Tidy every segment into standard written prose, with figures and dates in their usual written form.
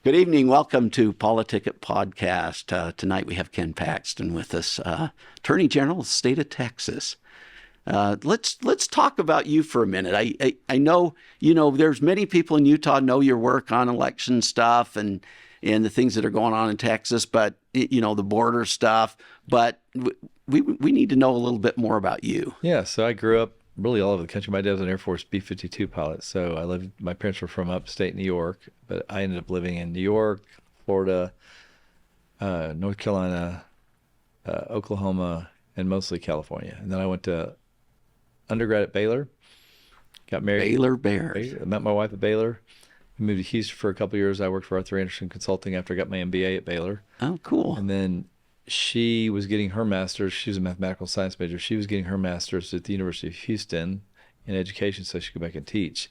Good evening. Welcome to PoliticIt podcast. Tonight we have Ken Paxton with us, Attorney General of the state of Texas. Let's talk about you for a minute. I know there's many people in Utah know your work on election stuff and the things that are going on in Texas, but the border stuff. But we need to know a little bit more about you. Yeah, so I grew up really all over the country. My dad was an Air Force B-52 pilot, so my parents were from upstate New York, but I ended up living in New York, Florida, North Carolina, Oklahoma, and mostly California. And then I went to undergrad at Baylor, got married. Baylor Bears. I met my wife at Baylor. We moved to Houston for a couple of years. I worked for Arthur Andersen Consulting after I got my MBA at Baylor. Oh, cool. And then she was getting her master's. She was a mathematical science major. She was getting her master's at the University of Houston in education so she could go back and teach.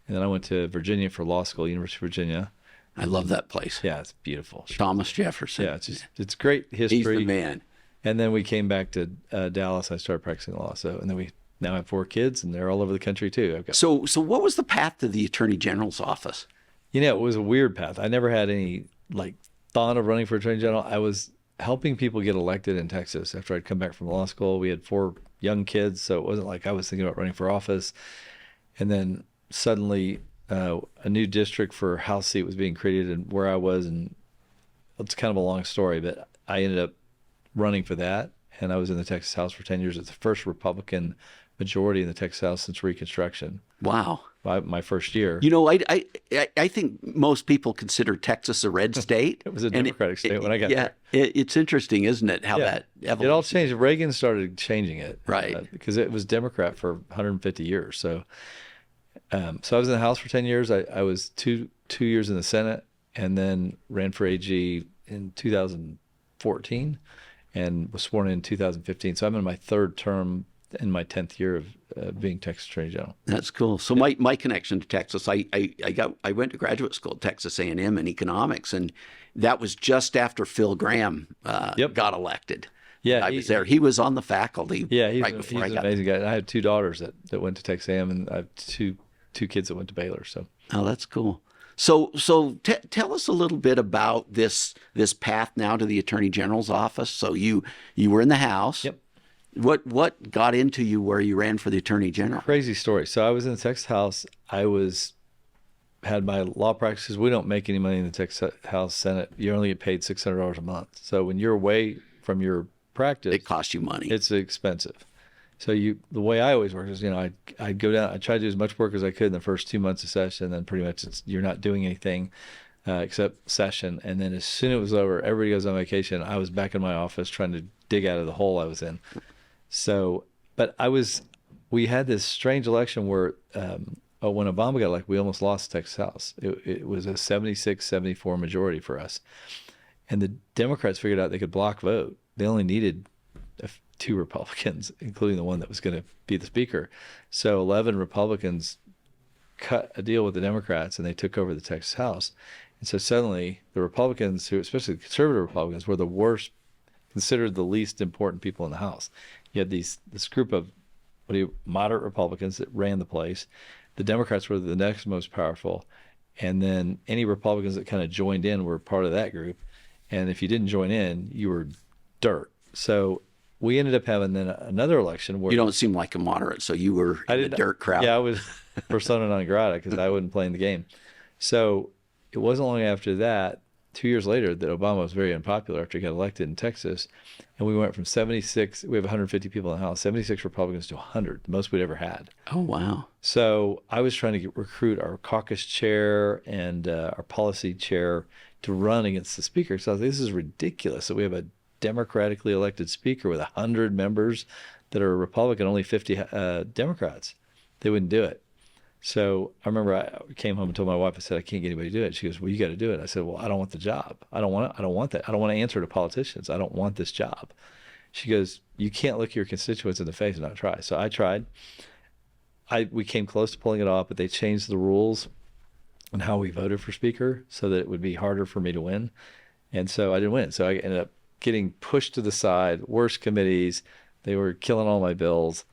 And then I went to Virginia for law school, University of Virginia. I love that place. Yeah, it's beautiful. Thomas Jefferson. Yeah, it's great history. He's the man. And then we came back to Dallas. I started practicing law. And then we now have 4 kids, and they're all over the country too. So what was the path to the Attorney General's office? It was a weird path. I never had any thought of running for Attorney General. I was helping people get elected in Texas after I'd come back from law school. We had 4 young kids, so it wasn't like I was thinking about running for office. And then suddenly a new district for House seat was being created and where I was, and it's kind of a long story, but I ended up running for that, and I was in the Texas House for 10 years. It's the first Republican majority in the Texas House since Reconstruction. Wow. My first year. I think most people consider Texas a red state. It was a Democratic state when I got there. It's interesting, isn't it, how that evolution. It all changed. Reagan started changing it. Right. Because it was Democrat for 150 years. So I was in the House for 10 years. I was two years in the Senate, and then ran for AG in 2014 and was sworn in 2015. So I'm in my 3rd term in my 10th year of being Texas Attorney General. That's cool. So my connection to Texas, I went to graduate school at Texas A&M in economics, and that was just after Phil Gramm got elected. Yeah, I was there. He was on the faculty. Yeah, he's right before an amazing guy. And I had 2 daughters that went to Texas A&M, and I have two kids that went to Baylor. So. Oh, that's cool. So tell us a little bit about this path now to the Attorney General's office. So you were in the House. Yep. What got into you where you ran for the Attorney General? Crazy story. So I was in the Texas House. I had my law practices. We don't make any money in the Texas House Senate. You only get paid $600 a month. So when you're away from your practice, it costs you money. It's expensive. So the way I always work is, I'd go down. I try to do as much work as I could in the first 2 months of session, and then pretty much you're not doing anything except session. And then as soon as it was over, everybody goes on vacation. I was back in my office trying to dig out of the hole I was in. So, but we had this strange election where when Obama got elected, we almost lost the Texas House. It was a 76-74 majority for us. And the Democrats figured out they could block vote. They only needed 2 Republicans, including the one that was going to be the speaker. So 11 Republicans cut a deal with the Democrats, and they took over the Texas House. And so suddenly the Republicans, especially the conservative Republicans, were the worst, considered the least important people in the House. You had this group of moderate Republicans that ran the place. The Democrats were the next most powerful. And then any Republicans that kind of joined in were part of that group. And if you didn't join in, you were dirt. So we ended up having then another election where... You don't seem like a moderate, so you were in the dirt crowd. Yeah, I was persona non grata because I wasn't playing the game. So it wasn't long after that, 2 years later, that Obama was very unpopular after he got elected in Texas. And we went from 76, we have 150 people in the House, 76 Republicans to 100, the most we'd ever had. Oh, wow. So I was trying to recruit our caucus chair and our policy chair to run against the speaker. So I was like, this is ridiculous that we have a democratically elected speaker with 100 members that are Republican, only 50 Democrats. They wouldn't do it. So I remember I came home and told my wife, I said, I can't get anybody to do it. She goes, well, you got to do it. I said, well, I don't want the job. I don't want that. I don't want to answer to politicians. I don't want this job. She goes, you can't look your constituents in the face and not try. So I tried. We came close to pulling it off, but they changed the rules on how we voted for speaker so that it would be harder for me to win. And so I didn't win. So I ended up getting pushed to the side, worse committees. They were killing all my bills.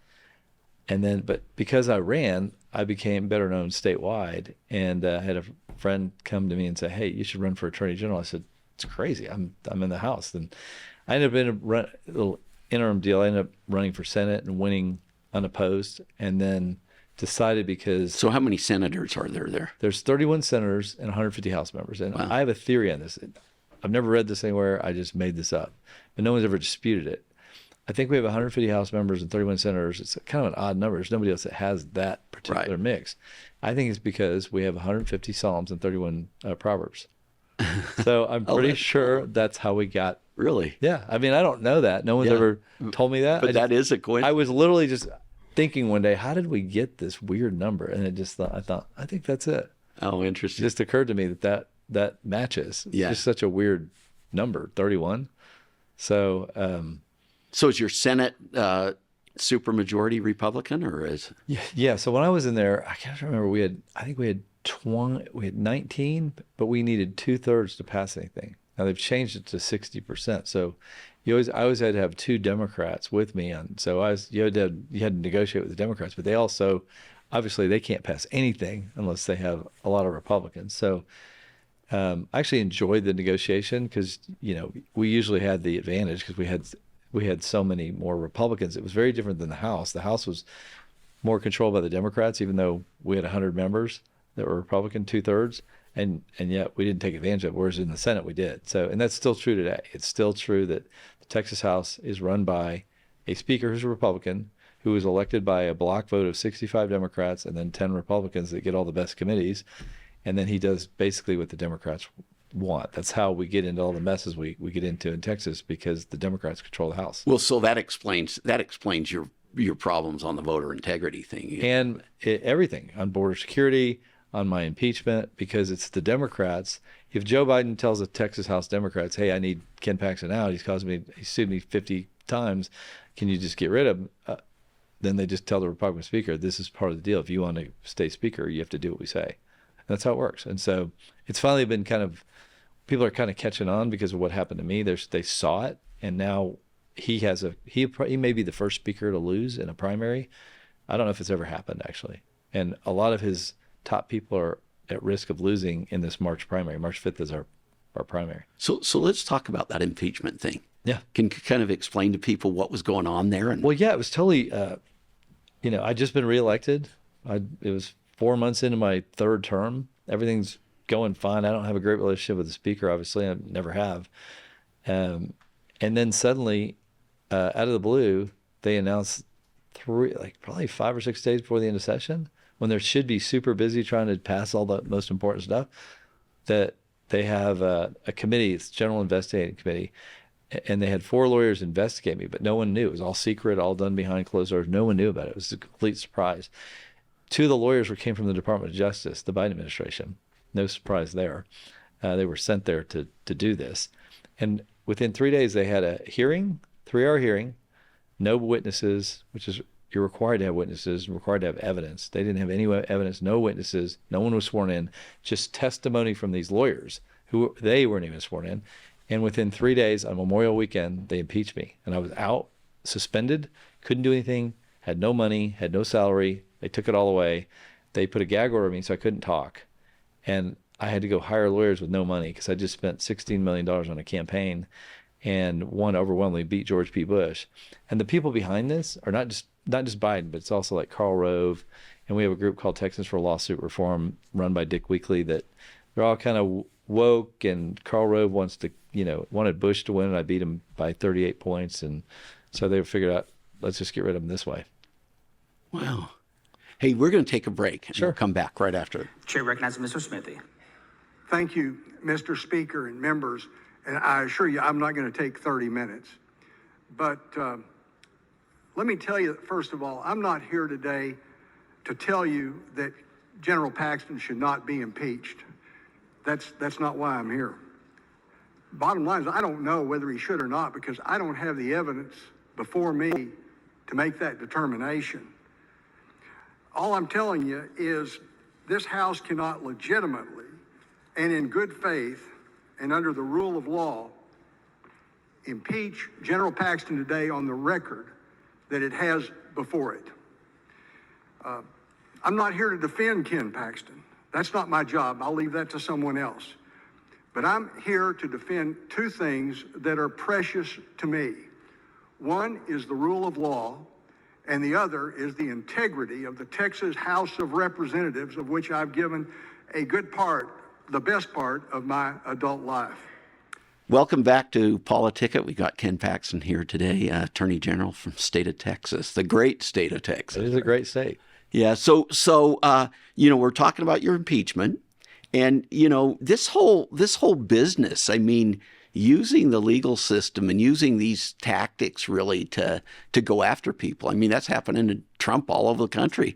And then, but because I ran, I became better known statewide, and had a friend come to me and say, "Hey, you should run for Attorney General." I said, "It's crazy. I'm in the House." And I ended up in a little interim deal. I ended up running for Senate and winning unopposed, and then decided because So how many senators are there? there's 31 senators and 150 House members, and Wow. I have a theory on this. I've never read this anywhere. I just made this up, but no one's ever disputed it. I think we have 150 House members and 31 senators. It's kind of an odd number. There's nobody else that has that particular Right. mix. I think it's because we have 150 Psalms and 31 Proverbs. So I'm pretty sure that's how we got. Really? Yeah. I mean, I don't know that. No one's Yeah. ever told me that. But that is a I coincidence. was literally just thinking one day, how did we get this weird number? And I thought, I think that's it. Oh, It interesting. just occurred to me that matches. It's Yeah. just such a weird number, 31. So, So is your Senate supermajority Republican, or is? yeah. So when I was in there, I can't remember. I think we had 19, but we needed 2/3 to pass anything. Now they've changed it to 60%. So I always had to have two Democrats with me on. So you had to negotiate with the Democrats, but they also, obviously, they can't pass anything unless they have a lot of Republicans. So I actually enjoyed the negotiation because we usually had the advantage because we had so many more Republicans. It was very different than the House. The House was more controlled by the Democrats, even though we had 100 members that were Republican, 2/3, and yet we didn't take advantage of it. Whereas in the Senate we did. So, and that's still true today. It's still true that the Texas House is run by a Speaker who's a Republican, who was elected by a block vote of 65 Democrats and then 10 Republicans that get all the best committees, and then he does basically what the Democrats want. That's how we get into all the messes we get into in Texas, because the Democrats control the House. Well, so that explains your problems on the voter integrity thing. And everything on border security, on my impeachment, because it's the Democrats. If Joe Biden tells the Texas House Democrats, "Hey, I need Ken Paxton out. He sued me 50 times. Can you just get rid of him?" Then they just tell the Republican Speaker, "This is part of the deal. If you want to stay Speaker, you have to do what we say." And that's how it works. And so it's finally been people are kind of catching on because of what happened to me. They saw it, and now he may be the first Speaker to lose in a primary. I don't know if it's ever happened, actually. And a lot of his top people are at risk of losing in this March primary. March 5th is our primary. So let's talk about that impeachment thing. Yeah. Can you kind of explain to people what was going on there? And Well, yeah, it was totally, I'd just been reelected. It was 4 months into my third term. Everything's going fine. I don't have a great relationship with the Speaker, obviously. I never have. And then suddenly, out of the blue, they announced probably 5 or 6 days before the end of session, when they should be super busy trying to pass all the most important stuff, that they have a committee, it's General Investigating Committee, and they had 4 lawyers investigate me, but no one knew. It was all secret, all done behind closed doors. No one knew about it. It was a complete surprise. 2 of the lawyers came from the Department of Justice, the Biden administration. No surprise there. They were sent there to do this. And within 3 days, they had a hearing, 3-hour hearing, no witnesses, which is, you're required to have witnesses, required to have evidence. They didn't have any evidence, no witnesses, no one was sworn in, just testimony from these lawyers who they weren't even sworn in. And within 3 days on Memorial Weekend, they impeached me. And I was out, suspended, couldn't do anything, had no money, had no salary. They took it all away. They put a gag order on me so I couldn't talk. And I had to go hire lawyers with no money because I just spent $16 million on a campaign and won overwhelmingly, beat George P. Bush. And the people behind this are not just Biden, but it's also like Karl Rove. And we have a group called Texans for Lawsuit Reform run by Dick Weekly that they're all kind of woke. And Karl Rove wanted Bush to win, and I beat him by 38 points. And so they figured out, let's just get rid of him this way. Wow. Hey, we're going to take a break. And Sure. We'll come back right after. Chair recognizes Mr. Smithy. Thank you, Mr. Speaker and members. And I assure you, I'm not going to take 30 minutes. But let me tell you, first of all, I'm not here today to tell you that General Paxton should not be impeached. That's not why I'm here. Bottom line is, I don't know whether he should or not because I don't have the evidence before me to make that determination. All I'm telling you is this House cannot legitimately and in good faith and under the rule of law impeach General Paxton today on the record that it has before it. I'm not here to defend Ken Paxton. That's not my job. I'll leave that to someone else. But I'm here to defend two things that are precious to me. One is the rule of law, and the other is the integrity of the Texas House of Representatives, of which I've given a good part, the best part of my adult life. Welcome back to PoliticIt. We got Ken Paxton here today, Attorney General from the state of Texas, the great state of Texas. It is a great state. Yeah. So we're talking about your impeachment, and this whole business. I mean, using the legal system and using these tactics really to go after people. I mean, that's happening to Trump all over the country.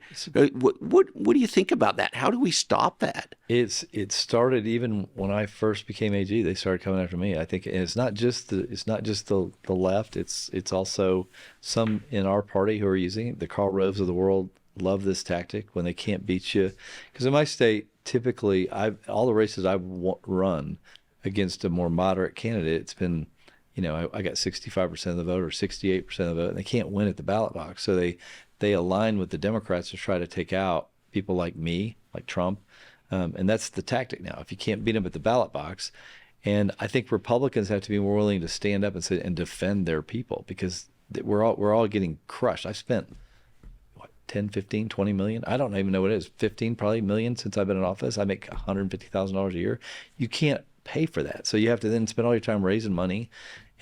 What do you think about that? How do we stop that? It started even when I first became AG. They started coming after me. I think, and it's not just the left. It's also some in our party who are using it. The Karl Roves of the world love this tactic when they can't beat you. Because in my state, typically, all the races I've run against a more moderate candidate, it's been, I got 65% of the vote or 68% of the vote, and they can't win at the ballot box. So they align with the Democrats to try to take out people like me, like Trump. And that's the tactic now. If you can't beat them at the ballot box, and I think Republicans have to be more willing to stand up and defend their people, because we're all getting crushed. I've spent 10, 15, 20 million. I don't even know what it is. 15 probably million since I've been in office. I make $150,000 a year. You can't pay for that. So you have to then spend all your time raising money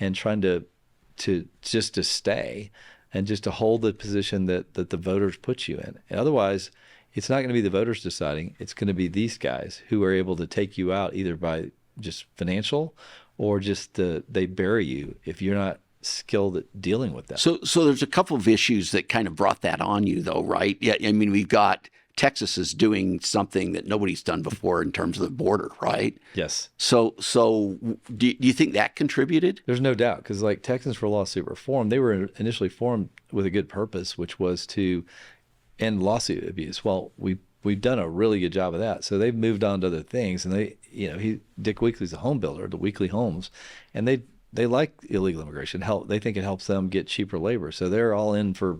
and trying to stay and just to hold the position that the voters put you in. And otherwise, it's not going to be the voters deciding. It's going to be these guys who are able to take you out either by just financial or just they bury you if you're not skilled at dealing with that. So there's a couple of issues that kind of brought that on you, though, right? Yeah, I mean, we've got Texas is doing something that nobody's done before in terms of the border, right? Yes. So do you think that contributed? There's no doubt, because like Texans for Lawsuit Reform, they were initially formed with a good purpose, which was to end lawsuit abuse. Well, we've done a really good job of that. So they've moved on to other things, and Dick Weekly's a home builder, the Weekly Homes, and they like illegal immigration. They think it helps them get cheaper labor. So they're all in for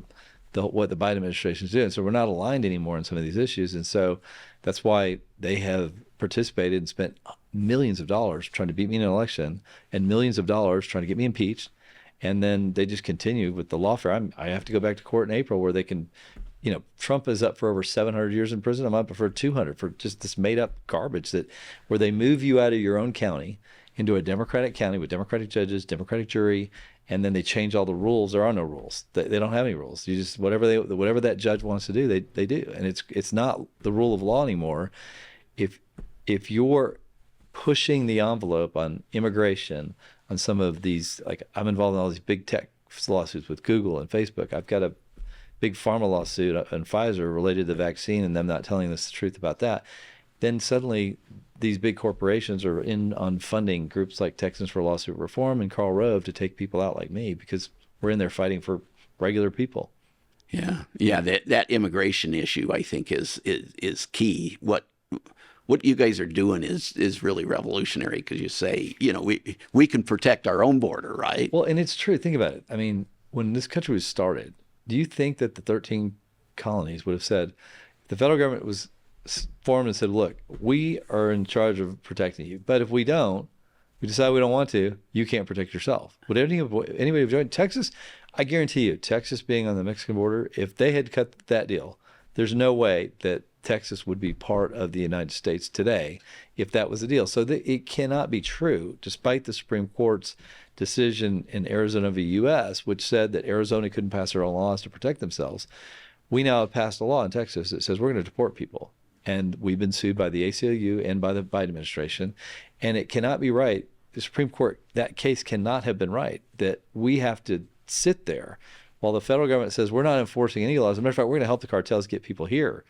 what the Biden administration is doing. So we're not aligned anymore on some of these issues. And so that's why they have participated and spent millions of dollars trying to beat me in an election and millions of dollars trying to get me impeached. And then they just continue with the lawfare. I have to go back to court in April where they can, Trump is up for over 700 years in prison. I'm up for 200 for just this made up garbage where they move you out of your own county into a Democratic county with Democratic judges, Democratic jury, and then they change all the rules. There are no rules. They don't have any rules. You just whatever that judge wants to do, they do, and it's not the rule of law anymore. If you're pushing the envelope on immigration, on some of these, like I'm involved in all these big tech lawsuits with Google and Facebook. I've got a big pharma lawsuit on Pfizer related to the vaccine and them not telling us the truth about that. Then suddenly these big corporations are in on funding groups like Texans for Lawsuit Reform and Karl Rove to take people out like me, because we're in there fighting for regular people. Yeah. That immigration issue, I think, is key. What you guys are doing is really revolutionary, because you say, we can protect our own border, right? Well, and it's true. Think about it. I mean, when this country was started, do you think that the 13 colonies would have said, the federal government was formed and said, look, we are in charge of protecting you, but if we decide we don't want to, you can't protect yourself. Would anybody have joined? Texas, I guarantee you, Texas being on the Mexican border, if they had cut that deal, there's no way that Texas would be part of the United States today if that was the deal. So it cannot be true, despite the Supreme Court's decision in Arizona v. U.S., which said that Arizona couldn't pass their own laws to protect themselves. We now have passed a law in Texas that says we're going to deport people. And we've been sued by the ACLU and by the Biden administration. And it cannot be right. The Supreme Court, that case cannot have been right, that we have to sit there while the federal government says we're not enforcing any laws. As a matter of fact, we're going to help the cartels get people here.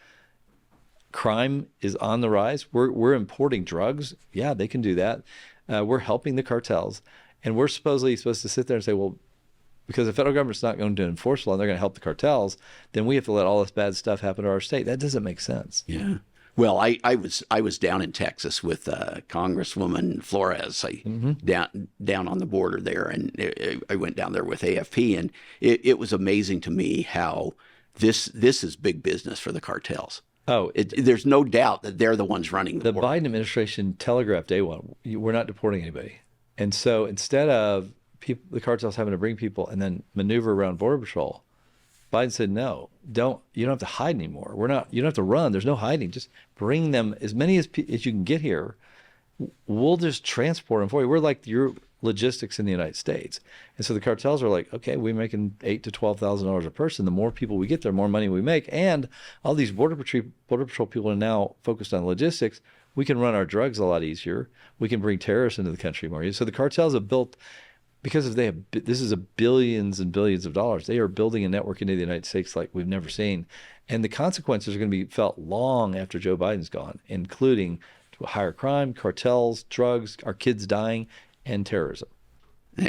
Crime is on the rise. We're importing drugs. Yeah, they can do that. We're helping the cartels. And we're supposed to sit there and say, well, because the federal government's not going to enforce law and they're going to help the cartels, then we have to let all this bad stuff happen to our state. That doesn't make sense. Yeah. Well, I was down in Texas with Congresswoman Flores, down on the border there, and I went down there with AFP, and it was amazing to me how this is big business for the cartels. Oh, There's no doubt that they're the ones running the war. Biden administration telegraphed day one, we're not deporting anybody. And so instead of the cartels having to bring people and then maneuver around Border Patrol, Biden said, no, you don't have to hide anymore. You don't have to run. There's no hiding. Just bring them as many as you can get here. We'll just transport them for you. We're like your logistics in the United States. And so the cartels are like, okay, we're making $8,000 to $12,000 a person. The more people we get there, more money we make. And all these Border Patrol people are now focused on logistics. We can run our drugs a lot easier. We can bring terrorists into the country more easily. So the cartels have built, because this is billions and billions of dollars, they are building a network into the United States like we've never seen. And the consequences are going to be felt long after Joe Biden's gone, including higher crime, cartels, drugs, our kids dying, and terrorism.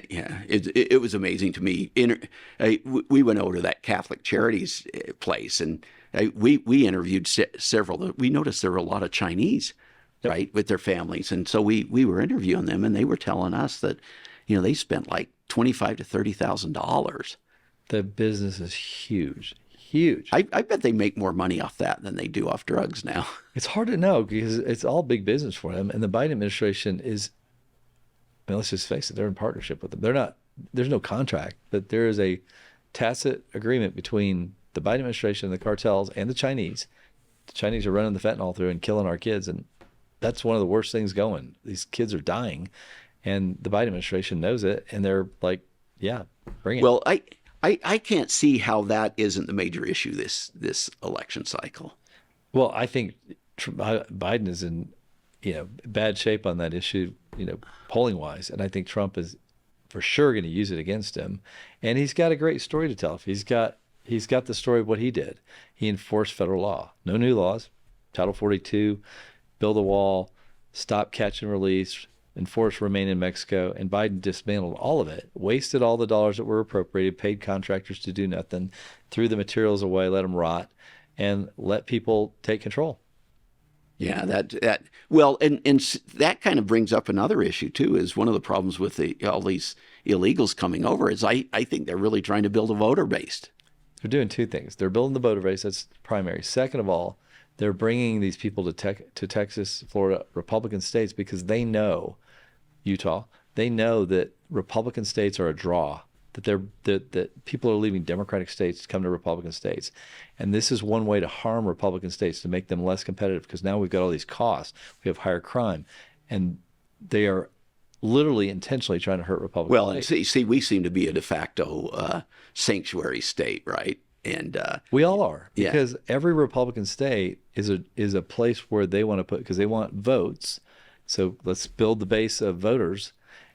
Yeah, it was amazing to me. We went over to that Catholic Charities place, and we interviewed several. We noticed there were a lot of Chinese, Yep. right, with their families, and so we were interviewing them, and they were telling us that, they spent like $25,000 to $30,000. The business is huge, huge. I bet they make more money off that than they do off drugs now. It's hard to know because it's all big business for them, and the Biden administration is. I mean, let's just face it, they're in partnership with them. There's no contract, but there is a tacit agreement between the Biden administration and the cartels and the Chinese. The Chinese are running the fentanyl through and killing our kids, and that's one of the worst things going. These kids are dying, and the Biden administration knows it, and they're like, yeah, bring it. Well, I can't see how that isn't the major issue this election cycle. Well, I think Biden is in bad shape on that issue, polling wise, and I think Trump is for sure going to use it against him. And he's got a great story to tell. He's got the story of what he did. He enforced federal law, no new laws, Title 42, build a wall, stop, catch, and release, enforce remain in Mexico, and Biden dismantled all of it, wasted all the dollars that were appropriated, paid contractors to do nothing, threw the materials away, let them rot, and let people take control. Yeah, and that kind of brings up another issue too. Is one of the problems with all these illegals coming over is I think they're really trying to build a voter base. They're doing two things. They're building the voter base. That's primary. Second of all, they're bringing these people to Texas, Florida, Republican states because they know Utah. They know that Republican states are a draw. That people are leaving Democratic states to come to Republican states. And this is one way to harm Republican states, to make them less competitive, because now we've got all these costs. We have higher crime. And they are literally intentionally trying to hurt Republican states. Well, and see, we seem to be a de facto sanctuary state, right? And we all are, yeah. Because every Republican state is a place where they want to put, because they want votes. So let's build the base of voters.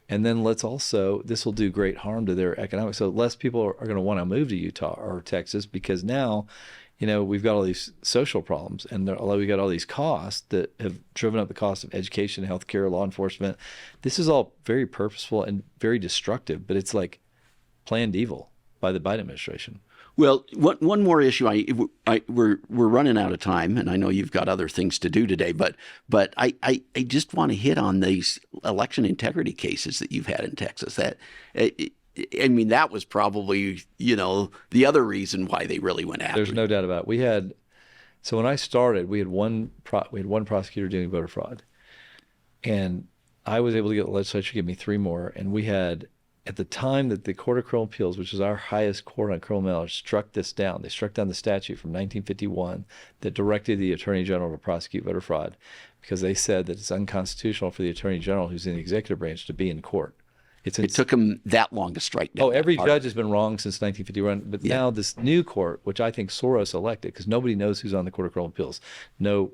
And then this will do great harm to their economics. So less people are going to want to move to Utah or Texas, because now, we've got all these social problems, and we've got all these costs that have driven up the cost of education, healthcare, law enforcement. This is all very purposeful and very destructive, but it's like planned evil by the Biden administration. Well, one more issue. We're running out of time, and I know you've got other things to do today. But I just want to hit on these election integrity cases that you've had in Texas. That was probably the other reason why they really went after. There's no doubt about it. So when I started, we had one prosecutor doing voter fraud, and I was able to get the legislature to give me 3 more, and we had. At the time that the Court of Criminal Appeals, which is our highest court on criminal matters, struck this down, they struck down the statute from 1951 that directed the Attorney General to prosecute voter fraud, because they said that it's unconstitutional for the Attorney General, who's in the executive branch, to be in court. It took him that long to strike down. Oh, every judge has been wrong since 1951, but now this new court, which I think Soros elected, because nobody knows who's on the Court of Criminal Appeals. No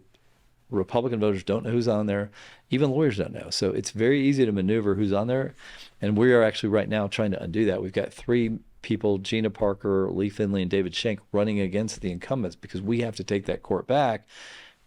Republican voters don't know who's on there. Even lawyers don't know. So it's very easy to maneuver who's on there. And we are actually right now trying to undo that. We've got 3 people, Gina Parker, Lee Finley, and David Schenck, running against the incumbents, because we have to take that court back,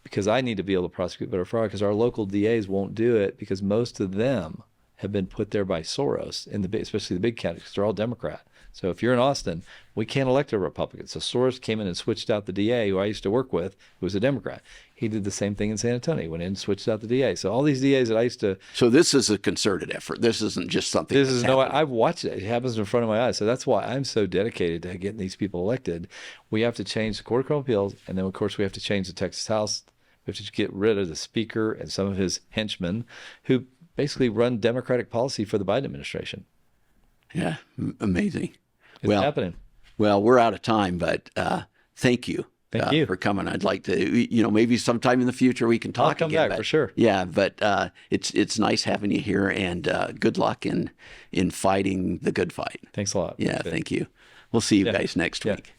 because I need to be able to prosecute voter fraud, because our local DAs won't do it, because most of them have been put there by Soros, especially the big counties, because they're all Democrat. So if you're in Austin, we can't elect a Republican. So Soros came in and switched out the DA, who I used to work with, who was a Democrat. He did the same thing in San Antonio. Went in and switched out the DA. So all these DAs that I used to. So this is a concerted effort. This isn't just something. This is I've watched it. It happens in front of my eyes. So that's why I'm so dedicated to getting these people elected. We have to change the Court of Criminal Appeals, and then of course we have to change the Texas House. We have to get rid of the Speaker and some of his henchmen, who basically run Democratic policy for the Biden administration. Yeah, amazing. It's happening. Well, we're out of time, but thank you. Thank you for coming. I'd like to, maybe sometime in the future we can talk I'll come again. back for sure. Yeah, but it's nice having you here, and good luck in fighting the good fight. Thanks a lot. Yeah, thank you. We'll see you guys next week.